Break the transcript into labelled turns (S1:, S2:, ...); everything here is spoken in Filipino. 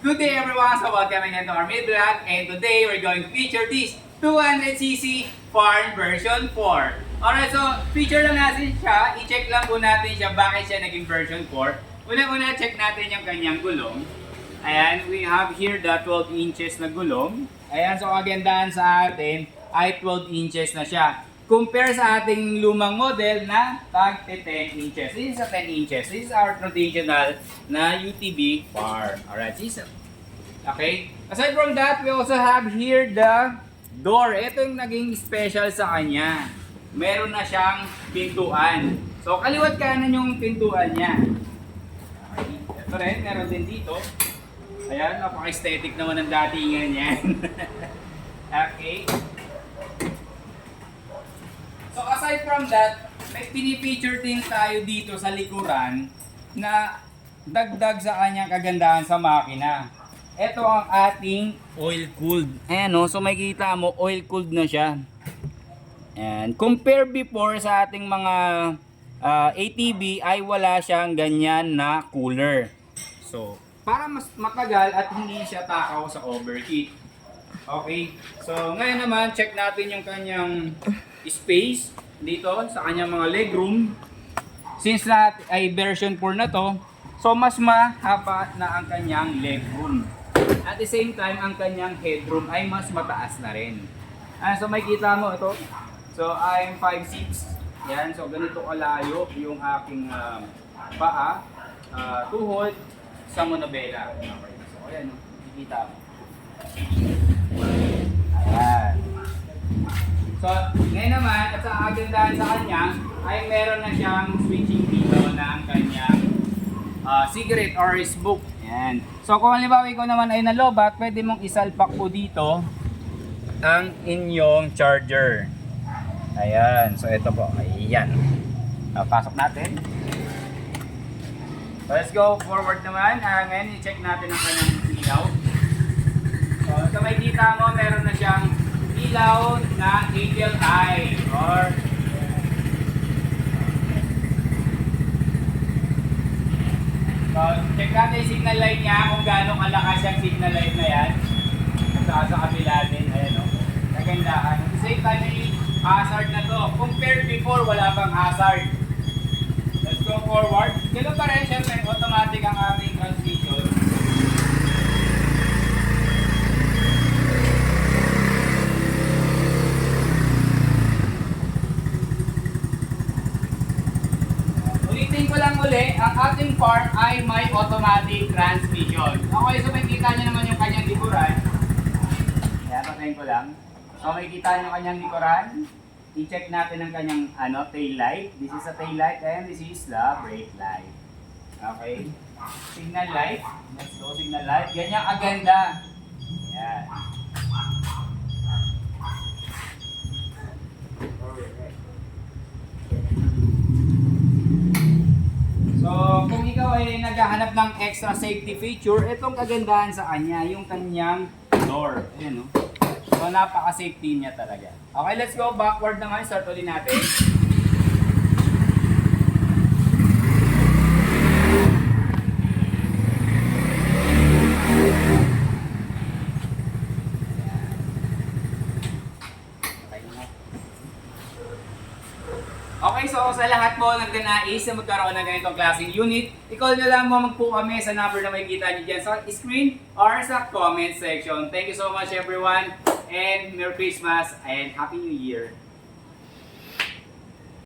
S1: Good day everyone! So welcome again to our mid vlog, and today we're going to feature this 200cc Farm version 4. Alright, so feature lang natin siya. I-check lang po natin siya bakit siya naging version 4. Una-una, check natin yung kanyang gulong. Ayan, we have here the 12 inches na gulong. Ayan, so kagandahan sa atin ay 12 inches na siya. Compare sa ating lumang model na tag 10 inches. This is a 10 inches. This is our traditional na UTV farm. Alright, okay. Aside from that, we also have here the door. Ito yung naging special sa kanya. Meron na siyang pintuan. So, kaliwat kanan yung pintuan niya. Okay. Ito rin, meron din dito. Ayan, napaka-aesthetic naman ang datingan yan. Okay. So aside from that, may pinifeature din tayo dito sa likuran na dagdag sa kanyang kagandahan sa makina. Ito ang ating oil cooled. Ayan o, so makikita mo oil cooled na siya. And compare before sa ating mga ATV ay wala siyang ganyan na cooler. So para mas matagal at hindi siya takaw sa overheat. Okay, so ngayon naman check natin yung kanyang space dito sa kanyang mga legroom. Since ay version 4 na to, so mas mahaba na ang kanyang legroom. At the same time, ang kanyang headroom ay mas mataas na rin. So makikita mo ito. So I'm 5'6". Yan, so ganito kalayo yung aking paa, tuhod sa monobela. Okay. So ayan, makikita mo. Ayan. So, ngayon naman, at sa kagandahan sa kanya, ay meron na siyang switching dito ng kanyang cigarette or smoke. Ayan. So, kung halimbawa ikaw naman ay nalobat, pwede mong isalpak po dito ang inyong charger. Ayan. So, ito po. Ayan. Pasok natin. So, let's go forward naman. Ngayon, i-check natin ang kanyang ilaw. So may kita mo, meron na siyang ilaw na angel eye or so check natin yung signal light niya kung gaano kalakas yung signal light na yan. At sa kabila din, ayan o, nagandahan. At the same time, may hazard na to. Compared before, wala bang hazard. Let's go forward. Ganun pa rin, syempre, automatic ang aming transmission. Ulitin ko lang uli, ang ating farm ay may automatic transmission. Okay, so makikita nyo naman yung kanyang likuran. Ayan, patayin ko lang. So makikita nyo yung kanyang likuran. I-check natin ang kanyang tail light. This is a tail light and this is the brake light. Okay. Signal light. Let's go, signal light. Ganyan aganda. Ayan. So, kung ikaw ay naghahanap ng extra safety feature, itong kagandahan sa kanya, yung kanyang door. Ayan, no? So, napaka-safety niya talaga. Okay, let's go backward na ngayon. Start ulit natin. Okay, so sa lahat po nagdanais na magkaroon ng ganitong klaseng unit, i-call nyo lang mo po kami sa number na makikita nyo dyan sa screen or sa comment section. Thank you so much everyone, and Merry Christmas and Happy New Year!